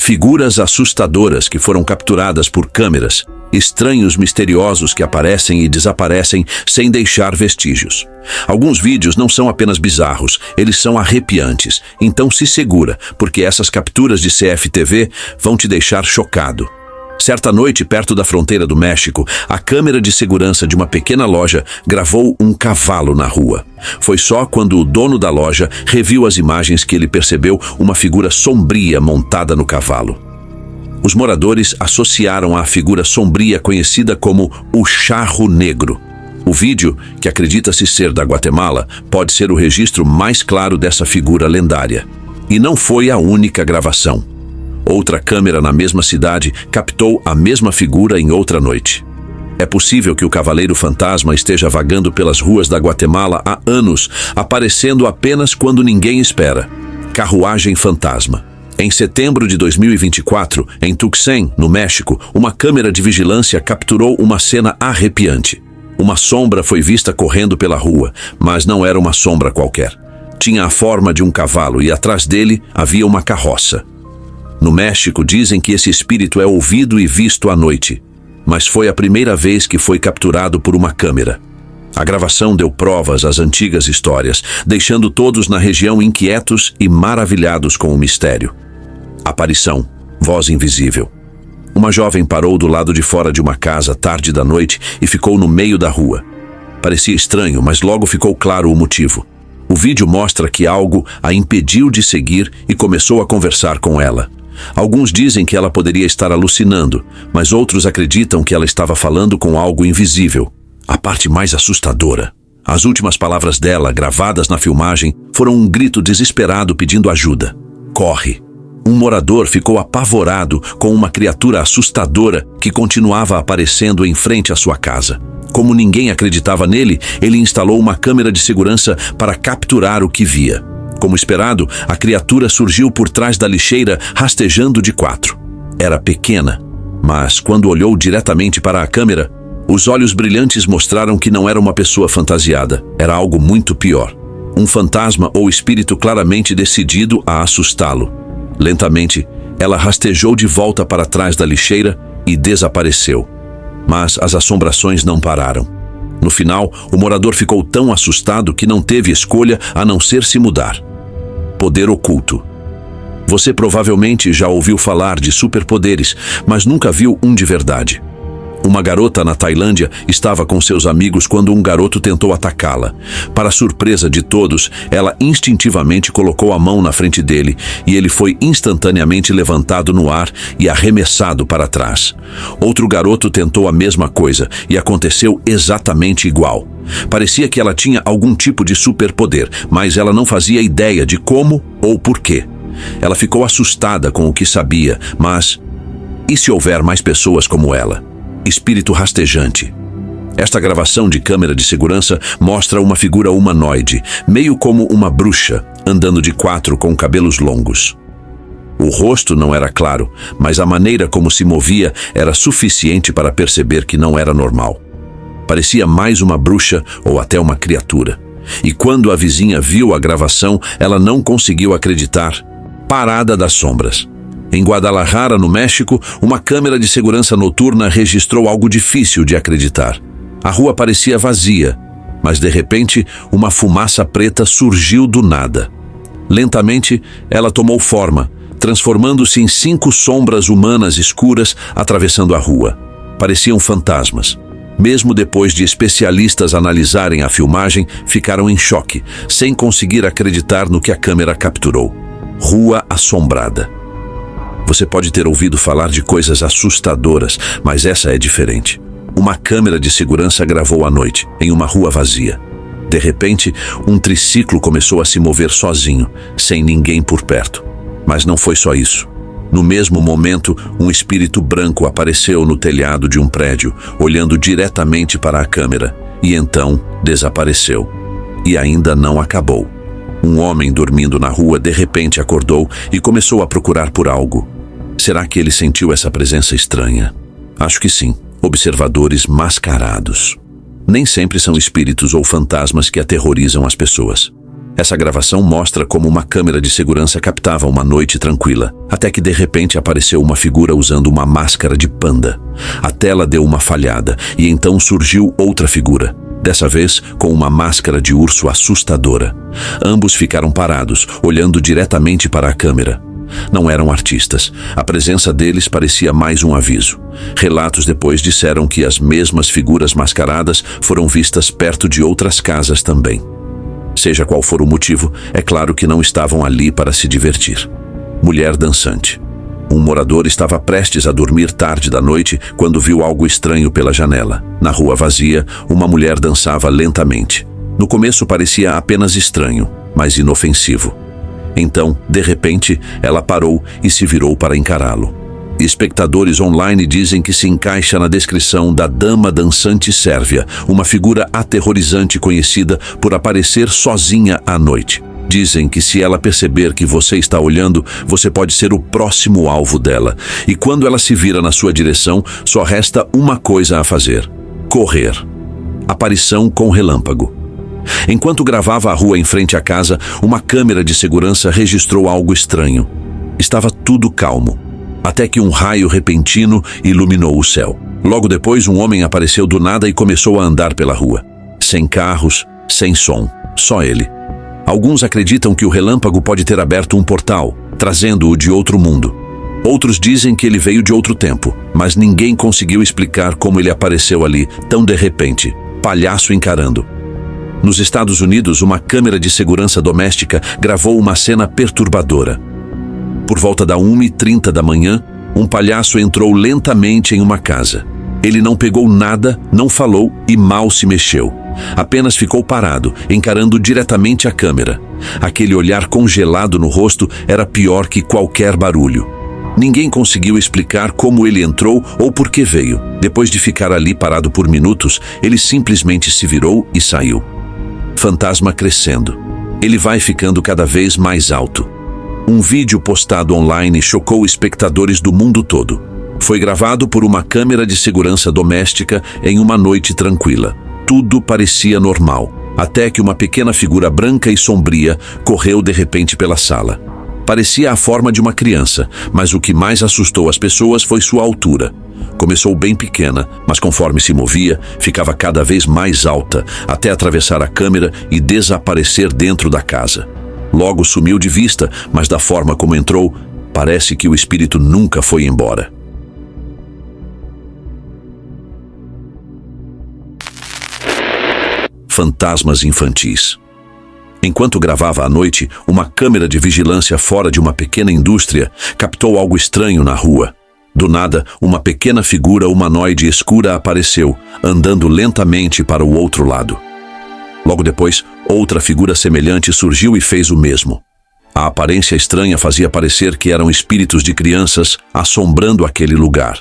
Figuras assustadoras que foram capturadas por câmeras, estranhos misteriosos que aparecem e desaparecem sem deixar vestígios. Alguns vídeos não são apenas bizarros, eles são arrepiantes, então se segura, porque essas capturas de CFTV vão te deixar chocado. Certa noite, perto da fronteira do México, a câmera de segurança de uma pequena loja gravou um cavalo na rua. Foi só quando o dono da loja reviu as imagens que ele percebeu uma figura sombria montada no cavalo. Os moradores associaram a figura sombria conhecida como o Charro Negro. O vídeo, que acredita-se ser da Guatemala, pode ser o registro mais claro dessa figura lendária. E não foi a única gravação. Outra câmera na mesma cidade captou a mesma figura em outra noite. É possível que o Cavaleiro Fantasma esteja vagando pelas ruas da Guatemala há anos, aparecendo apenas quando ninguém espera. Carruagem Fantasma. Em setembro de 2024, em Tuxtén, no México, uma câmera de vigilância capturou uma cena arrepiante. Uma sombra foi vista correndo pela rua, mas não era uma sombra qualquer. Tinha a forma de um cavalo e atrás dele havia uma carroça. No México, dizem que esse espírito é ouvido e visto à noite, mas foi a primeira vez que foi capturado por uma câmera. A gravação deu provas às antigas histórias, deixando todos na região inquietos e maravilhados com o mistério. Aparição, voz invisível. Uma jovem parou do lado de fora de uma casa tarde da noite e ficou no meio da rua. Parecia estranho, mas logo ficou claro o motivo. O vídeo mostra que algo a impediu de seguir e começou a conversar com ela. Alguns dizem que ela poderia estar alucinando, mas outros acreditam que ela estava falando com algo invisível. A parte mais assustadora. As últimas palavras dela, gravadas na filmagem, foram um grito desesperado pedindo ajuda. Corre! Um morador ficou apavorado com uma criatura assustadora que continuava aparecendo em frente à sua casa. Como ninguém acreditava nele, ele instalou uma câmera de segurança para capturar o que via. Como esperado, a criatura surgiu por trás da lixeira, rastejando de quatro. Era pequena, mas quando olhou diretamente para a câmera, os olhos brilhantes mostraram que não era uma pessoa fantasiada, era algo muito pior. Um fantasma ou espírito claramente decidido a assustá-lo. Lentamente, ela rastejou de volta para trás da lixeira e desapareceu. Mas as assombrações não pararam. No final, o morador ficou tão assustado que não teve escolha a não ser se mudar. Poder oculto. Você provavelmente já ouviu falar de superpoderes, mas nunca viu um de verdade. Uma garota na Tailândia estava com seus amigos quando um garoto tentou atacá-la. Para surpresa de todos, ela instintivamente colocou a mão na frente dele e ele foi instantaneamente levantado no ar e arremessado para trás. Outro garoto tentou a mesma coisa e aconteceu exatamente igual. Parecia que ela tinha algum tipo de superpoder, mas ela não fazia ideia de como ou porquê. Ela ficou assustada com o que sabia, mas e se houver mais pessoas como ela? Espírito rastejante. Esta gravação de câmera de segurança mostra uma figura humanoide, meio como uma bruxa, andando de quatro com cabelos longos. O rosto não era claro, mas a maneira como se movia era suficiente para perceber que não era normal. Parecia mais uma bruxa ou até uma criatura. E quando a vizinha viu a gravação, ela não conseguiu acreditar. Parada das sombras. Em Guadalajara, no México, uma câmera de segurança noturna registrou algo difícil de acreditar. A rua parecia vazia, mas de repente uma fumaça preta surgiu do nada. Lentamente, ela tomou forma, transformando-se em 5 sombras humanas escuras atravessando a rua. Pareciam fantasmas. Mesmo depois de especialistas analisarem a filmagem, ficaram em choque, sem conseguir acreditar no que a câmera capturou. Rua assombrada. Você pode ter ouvido falar de coisas assustadoras, mas essa é diferente. Uma câmera de segurança gravou à noite, em uma rua vazia. De repente, um triciclo começou a se mover sozinho, sem ninguém por perto. Mas não foi só isso. No mesmo momento, um espírito branco apareceu no telhado de um prédio, olhando diretamente para a câmera, e então desapareceu. E ainda não acabou. Um homem dormindo na rua de repente acordou e começou a procurar por algo. Será que ele sentiu essa presença estranha? Acho que sim. Observadores mascarados. Nem sempre são espíritos ou fantasmas que aterrorizam as pessoas. Essa gravação mostra como uma câmera de segurança captava uma noite tranquila, até que de repente apareceu uma figura usando uma máscara de panda. A tela deu uma falhada e então surgiu outra figura, dessa vez com uma máscara de urso assustadora. Ambos ficaram parados, olhando diretamente para a câmera. Não eram artistas. A presença deles parecia mais um aviso. Relatos depois disseram que as mesmas figuras mascaradas foram vistas perto de outras casas também. Seja qual for o motivo, é claro que não estavam ali para se divertir. Mulher dançante. Um morador estava prestes a dormir tarde da noite quando viu algo estranho pela janela. Na rua vazia, uma mulher dançava lentamente. No começo parecia apenas estranho, mas inofensivo. Então, de repente, ela parou e se virou para encará-lo. Espectadores online dizem que se encaixa na descrição da Dama Dançante Sérvia, uma figura aterrorizante conhecida por aparecer sozinha à noite. Dizem que se ela perceber que você está olhando, você pode ser o próximo alvo dela. E quando ela se vira na sua direção, só resta uma coisa a fazer: correr. Aparição com relâmpago. Enquanto gravava a rua em frente à casa, uma câmera de segurança registrou algo estranho. Estava tudo calmo, até que um raio repentino iluminou o céu. Logo depois, um homem apareceu do nada e começou a andar pela rua. Sem carros, sem som, só ele. Alguns acreditam que o relâmpago pode ter aberto um portal, trazendo-o de outro mundo. Outros dizem que ele veio de outro tempo, mas ninguém conseguiu explicar como ele apareceu ali, tão de repente, palhaço encarando. Nos Estados Unidos, uma câmera de segurança doméstica gravou uma cena perturbadora. Por volta da 1h30 da manhã, um palhaço entrou lentamente em uma casa. Ele não pegou nada, não falou e mal se mexeu. Apenas ficou parado, encarando diretamente a câmera. Aquele olhar congelado no rosto era pior que qualquer barulho. Ninguém conseguiu explicar como ele entrou ou por que veio. Depois de ficar ali parado por minutos, ele simplesmente se virou e saiu. Fantasma crescendo. Ele vai ficando cada vez mais alto. Um vídeo postado online chocou espectadores do mundo todo. Foi gravado por uma câmera de segurança doméstica em uma noite tranquila. Tudo parecia normal, até que uma pequena figura branca e sombria correu de repente pela sala. Parecia a forma de uma criança, mas o que mais assustou as pessoas foi sua altura. Começou bem pequena, mas conforme se movia, ficava cada vez mais alta, até atravessar a câmera e desaparecer dentro da casa. Logo sumiu de vista, mas da forma como entrou, parece que o espírito nunca foi embora. Fantasmas infantis. Enquanto gravava à noite, uma câmera de vigilância fora de uma pequena indústria captou algo estranho na rua. Do nada, uma pequena figura humanoide escura apareceu, andando lentamente para o outro lado. Logo depois, outra figura semelhante surgiu e fez o mesmo. A aparência estranha fazia parecer que eram espíritos de crianças assombrando aquele lugar.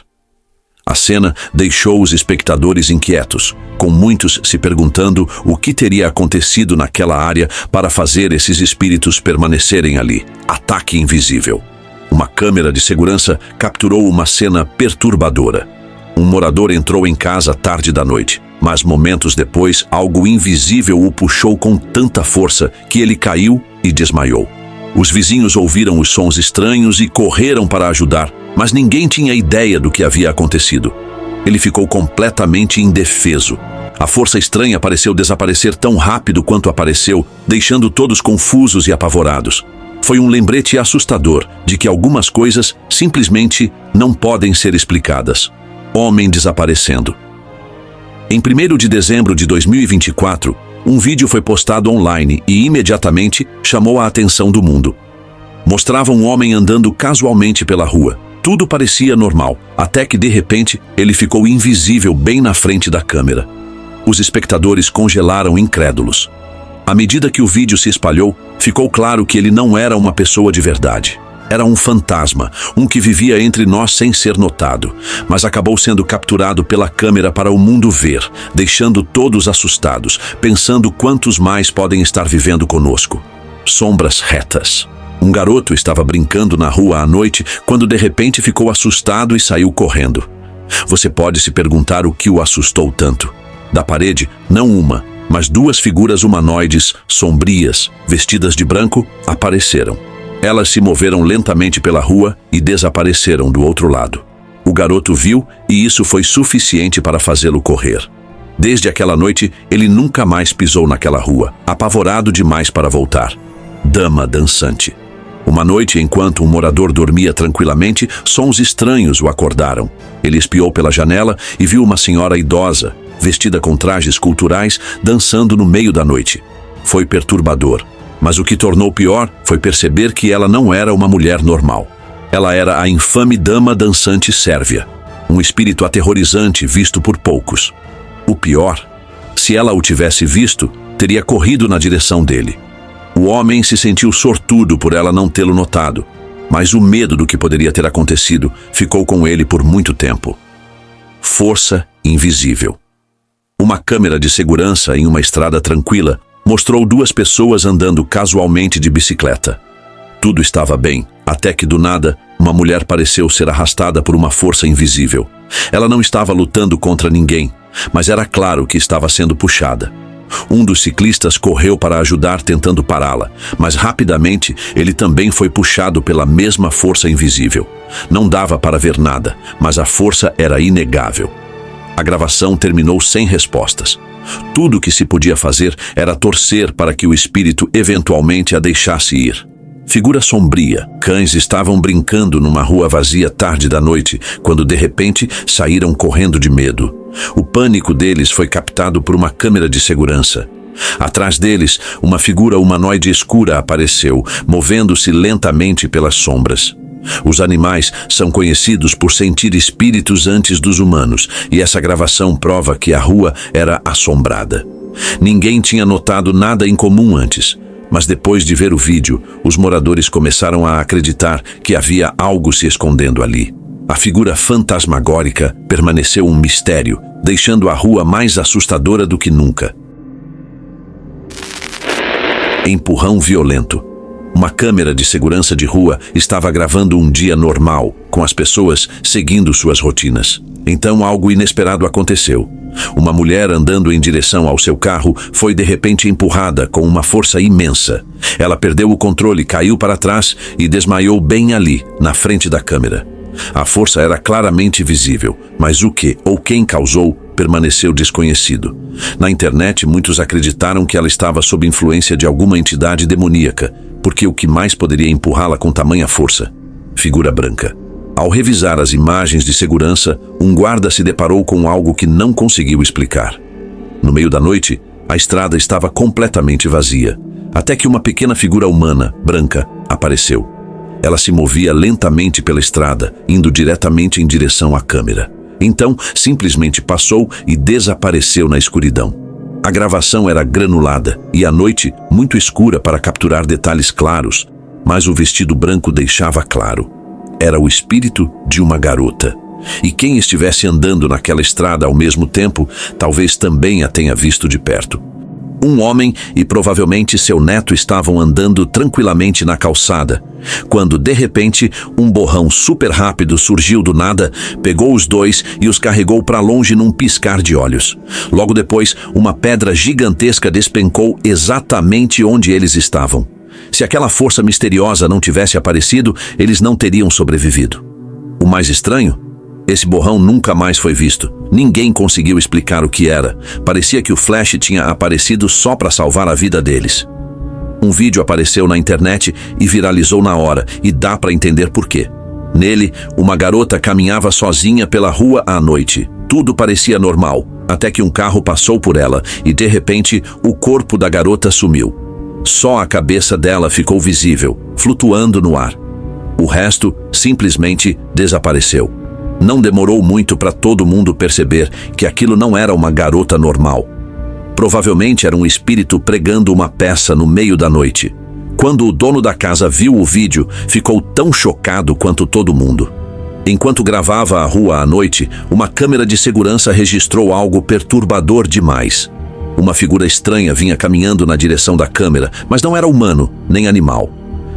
A cena deixou os espectadores inquietos, com muitos se perguntando o que teria acontecido naquela área para fazer esses espíritos permanecerem ali. Ataque invisível. Uma câmera de segurança capturou uma cena perturbadora. Um morador entrou em casa tarde da noite, mas momentos depois, algo invisível o puxou com tanta força que ele caiu e desmaiou. Os vizinhos ouviram os sons estranhos e correram para ajudar, mas ninguém tinha ideia do que havia acontecido. Ele ficou completamente indefeso. A força estranha pareceu desaparecer tão rápido quanto apareceu, deixando todos confusos e apavorados. Foi um lembrete assustador de que algumas coisas simplesmente não podem ser explicadas. Homem desaparecendo. Em 1º de dezembro de 2024, um vídeo foi postado online e imediatamente chamou a atenção do mundo. Mostrava um homem andando casualmente pela rua. Tudo parecia normal, até que de repente ele ficou invisível bem na frente da câmera. Os espectadores congelaram incrédulos. À medida que o vídeo se espalhou, ficou claro que ele não era uma pessoa de verdade. Era um fantasma, um que vivia entre nós sem ser notado, mas acabou sendo capturado pela câmera para o mundo ver, deixando todos assustados, pensando quantos mais podem estar vivendo conosco. Sombras retas. Um garoto estava brincando na rua à noite quando de repente ficou assustado e saiu correndo. Você pode se perguntar o que o assustou tanto. Da parede, não uma, Mas duas figuras humanoides, sombrias, vestidas de branco, apareceram. Elas se moveram lentamente pela rua e desapareceram do outro lado. O garoto viu e isso foi suficiente para fazê-lo correr. Desde aquela noite, ele nunca mais pisou naquela rua, apavorado demais para voltar. Dama dançante. Uma noite, enquanto um morador dormia tranquilamente, sons estranhos o acordaram. Ele espiou pela janela e viu uma senhora idosa, vestida com trajes culturais, dançando no meio da noite. Foi perturbador, mas o que tornou pior foi perceber que ela não era uma mulher normal. Ela era a infame dama dançante sérvia, um espírito aterrorizante visto por poucos. O pior, se ela o tivesse visto, teria corrido na direção dele. O homem se sentiu sortudo por ela não tê-lo notado, mas o medo do que poderia ter acontecido ficou com ele por muito tempo. Força invisível. Uma câmera de segurança em uma estrada tranquila mostrou duas pessoas andando casualmente de bicicleta. Tudo estava bem, até que do nada, uma mulher pareceu ser arrastada por uma força invisível. Ela não estava lutando contra ninguém, mas era claro que estava sendo puxada. Um dos ciclistas correu para ajudar tentando pará-la, mas rapidamente ele também foi puxado pela mesma força invisível. Não dava para ver nada, mas a força era inegável. A gravação terminou sem respostas. Tudo o que se podia fazer era torcer para que o espírito eventualmente a deixasse ir. Figura sombria. Cães estavam brincando numa rua vazia tarde da noite, quando de repente saíram correndo de medo. O pânico deles foi captado por uma câmera de segurança. Atrás deles, uma figura humanoide escura apareceu, movendo-se lentamente pelas sombras. Os animais são conhecidos por sentir espíritos antes dos humanos, e essa gravação prova que a rua era assombrada. Ninguém tinha notado nada incomum antes, mas depois de ver o vídeo, os moradores começaram a acreditar que havia algo se escondendo ali. A figura fantasmagórica permaneceu um mistério, deixando a rua mais assustadora do que nunca. Empurrão violento. Uma câmera de segurança de rua estava gravando um dia normal, com as pessoas seguindo suas rotinas. Então algo inesperado aconteceu. Uma mulher andando em direção ao seu carro foi de repente empurrada com uma força imensa. Ela perdeu o controle, caiu para trás e desmaiou bem ali, na frente da câmera. A força era claramente visível, mas o que ou quem causou permaneceu desconhecido. Na internet, muitos acreditaram que ela estava sob influência de alguma entidade demoníaca, porque o que mais poderia empurrá-la com tamanha força? Figura branca. Ao revisar as imagens de segurança, um guarda se deparou com algo que não conseguiu explicar. No meio da noite, a estrada estava completamente vazia, até que uma pequena figura humana, branca, apareceu. Ela se movia lentamente pela estrada, indo diretamente em direção à câmera. Então, simplesmente passou e desapareceu na escuridão. A gravação era granulada e a noite muito escura para capturar detalhes claros, mas o vestido branco deixava claro. Era o espírito de uma garota. E quem estivesse andando naquela estrada ao mesmo tempo, talvez também a tenha visto de perto. Um homem e provavelmente seu neto estavam andando tranquilamente na calçada, quando de repente um borrão super rápido surgiu do nada, pegou os dois e os carregou para longe num piscar de olhos. Logo depois, uma pedra gigantesca despencou exatamente onde eles estavam. Se aquela força misteriosa não tivesse aparecido, eles não teriam sobrevivido. O mais estranho? Esse borrão nunca mais foi visto. Ninguém conseguiu explicar o que era. Parecia que o Flash tinha aparecido só para salvar a vida deles. Um vídeo apareceu na internet e viralizou na hora, e dá para entender por quê. Nele, uma garota caminhava sozinha pela rua à noite. Tudo parecia normal, até que um carro passou por ela e, de repente, o corpo da garota sumiu. Só a cabeça dela ficou visível, flutuando no ar. O resto simplesmente desapareceu. Não demorou muito para todo mundo perceber que aquilo não era uma garota normal. Provavelmente era um espírito pregando uma peça no meio da noite. Quando o dono da casa viu o vídeo, ficou tão chocado quanto todo mundo. Enquanto gravava a rua à noite, uma câmera de segurança registrou algo perturbador demais. Uma figura estranha vinha caminhando na direção da câmera, mas não era humano, nem animal.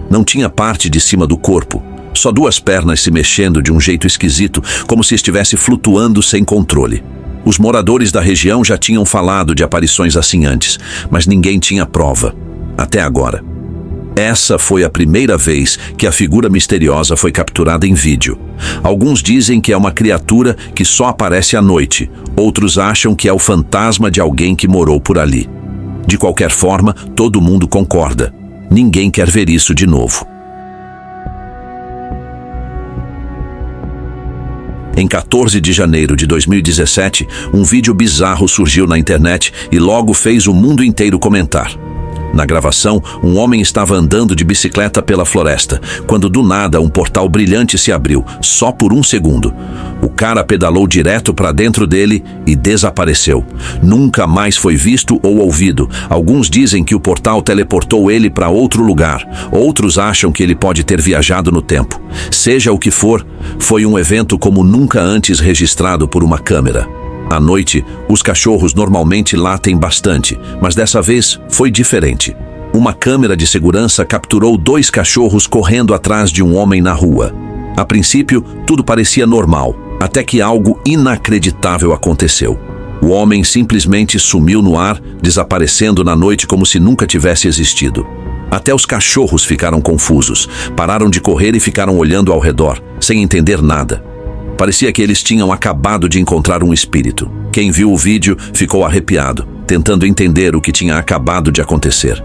Não tinha parte de cima do corpo. Só duas pernas se mexendo de um jeito esquisito, como se estivesse flutuando sem controle. Os moradores da região já tinham falado de aparições assim antes, mas ninguém tinha prova, até agora. Essa foi a primeira vez que a figura misteriosa foi capturada em vídeo. Alguns dizem que é uma criatura que só aparece à noite, outros acham que é o fantasma de alguém que morou por ali. De qualquer forma, todo mundo concorda. Ninguém quer ver isso de novo. Em 14 de janeiro de 2017, um vídeo bizarro surgiu na internet e logo fez o mundo inteiro comentar. Na gravação, um homem estava andando de bicicleta pela floresta, quando do nada um portal brilhante se abriu, só por um segundo. O cara pedalou direto para dentro dele e desapareceu. Nunca mais foi visto ou ouvido. Alguns dizem que o portal teleportou ele para outro lugar. Outros acham que ele pode ter viajado no tempo. Seja o que for, foi um evento como nunca antes registrado por uma câmera. À noite, os cachorros normalmente latem bastante, mas dessa vez foi diferente. Uma câmera de segurança capturou 2 cachorros correndo atrás de um homem na rua. A princípio, tudo parecia normal, até que algo inacreditável aconteceu. O homem simplesmente sumiu no ar, desaparecendo na noite como se nunca tivesse existido. Até os cachorros ficaram confusos, pararam de correr e ficaram olhando ao redor, sem entender nada. Parecia que eles tinham acabado de encontrar um espírito. Quem viu o vídeo ficou arrepiado, tentando entender o que tinha acabado de acontecer.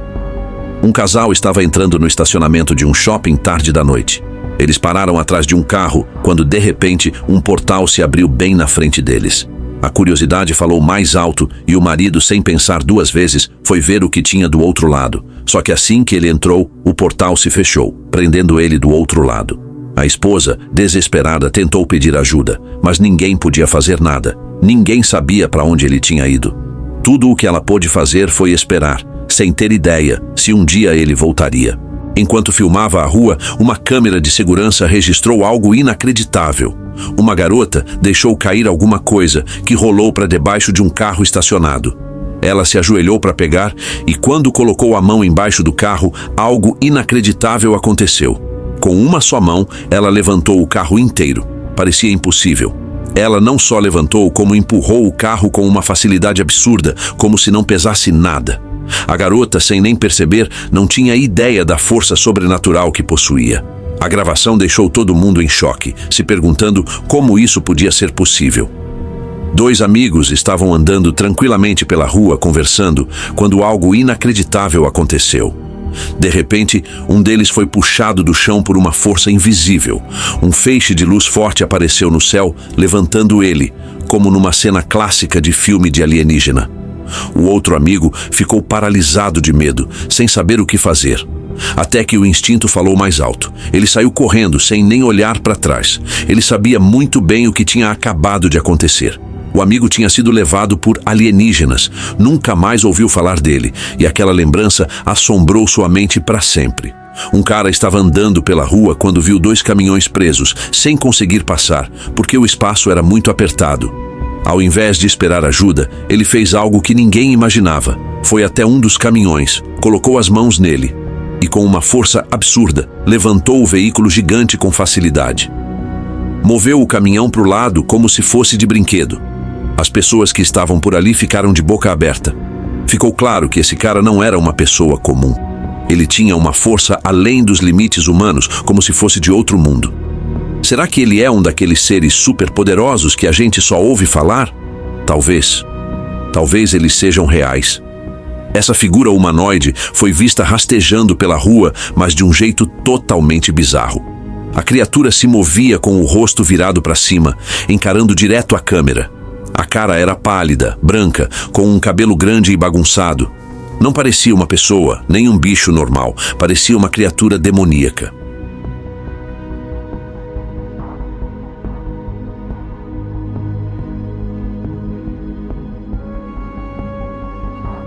Um casal estava entrando no estacionamento de um shopping tarde da noite. Eles pararam atrás de um carro, quando de repente um portal se abriu bem na frente deles. A curiosidade falou mais alto e o marido, sem pensar 2 vezes, foi ver o que tinha do outro lado. Só que assim que ele entrou, o portal se fechou, prendendo ele do outro lado. A esposa, desesperada, tentou pedir ajuda, mas ninguém podia fazer nada. Ninguém sabia para onde ele tinha ido. Tudo o que ela pôde fazer foi esperar, sem ter ideia se um dia ele voltaria. Enquanto filmava a rua, uma câmera de segurança registrou algo inacreditável. Uma garota deixou cair alguma coisa que rolou para debaixo de um carro estacionado. Ela se ajoelhou para pegar e, quando colocou a mão embaixo do carro, algo inacreditável aconteceu. Com uma só mão, ela levantou o carro inteiro. Parecia impossível. Ela não só levantou, como empurrou o carro com uma facilidade absurda, como se não pesasse nada. A garota, sem nem perceber, não tinha ideia da força sobrenatural que possuía. A gravação deixou todo mundo em choque, se perguntando como isso podia ser possível. 2 amigos estavam andando tranquilamente pela rua conversando, quando algo inacreditável aconteceu. De repente, um deles foi puxado do chão por uma força invisível. Um feixe de luz forte apareceu no céu, levantando ele, como numa cena clássica de filme de alienígena. O outro amigo ficou paralisado de medo, sem saber o que fazer. Até que o instinto falou mais alto. Ele saiu correndo, sem nem olhar para trás. Ele sabia muito bem o que tinha acabado de acontecer. O amigo tinha sido levado por alienígenas, nunca mais ouviu falar dele, e aquela lembrança assombrou sua mente para sempre. Um cara estava andando pela rua quando viu 2 caminhões presos, sem conseguir passar, porque o espaço era muito apertado. Ao invés de esperar ajuda, ele fez algo que ninguém imaginava. Foi até um dos caminhões, colocou as mãos nele, e com uma força absurda, levantou o veículo gigante com facilidade. Moveu o caminhão para o lado como se fosse de brinquedo. As pessoas que estavam por ali ficaram de boca aberta. Ficou claro que esse cara não era uma pessoa comum. Ele tinha uma força além dos limites humanos, como se fosse de outro mundo. Será que ele é um daqueles seres superpoderosos que a gente só ouve falar? Talvez. Talvez eles sejam reais. Essa figura humanoide foi vista rastejando pela rua, mas de um jeito totalmente bizarro. A criatura se movia com o rosto virado para cima, encarando direto a câmera. A cara era pálida, branca, com um cabelo grande e bagunçado. Não parecia uma pessoa, nem um bicho normal. Parecia uma criatura demoníaca.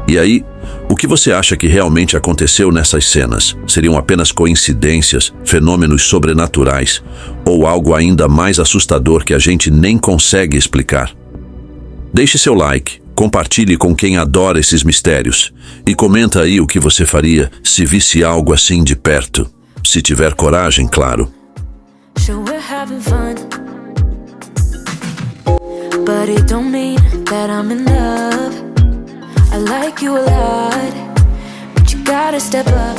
E aí, o que você acha que realmente aconteceu nessas cenas? Seriam apenas coincidências, fenômenos sobrenaturais, ou algo ainda mais assustador que a gente nem consegue explicar? Deixe seu like, compartilhe com quem adora esses mistérios e comenta aí o que você faria se visse algo assim de perto. Se tiver coragem, claro. Sure, we're having fun, but but it don't mean that I'm in love. I like you a lot, but you gotta step up.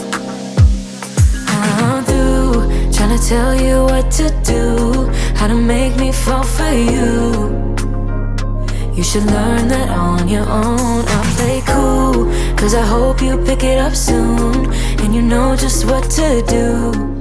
I'm through trying to tell you what to do, how to make me fall for you. You should learn that on your own. I'll play cool, cause I hope you pick it up soon, and you know just what to do.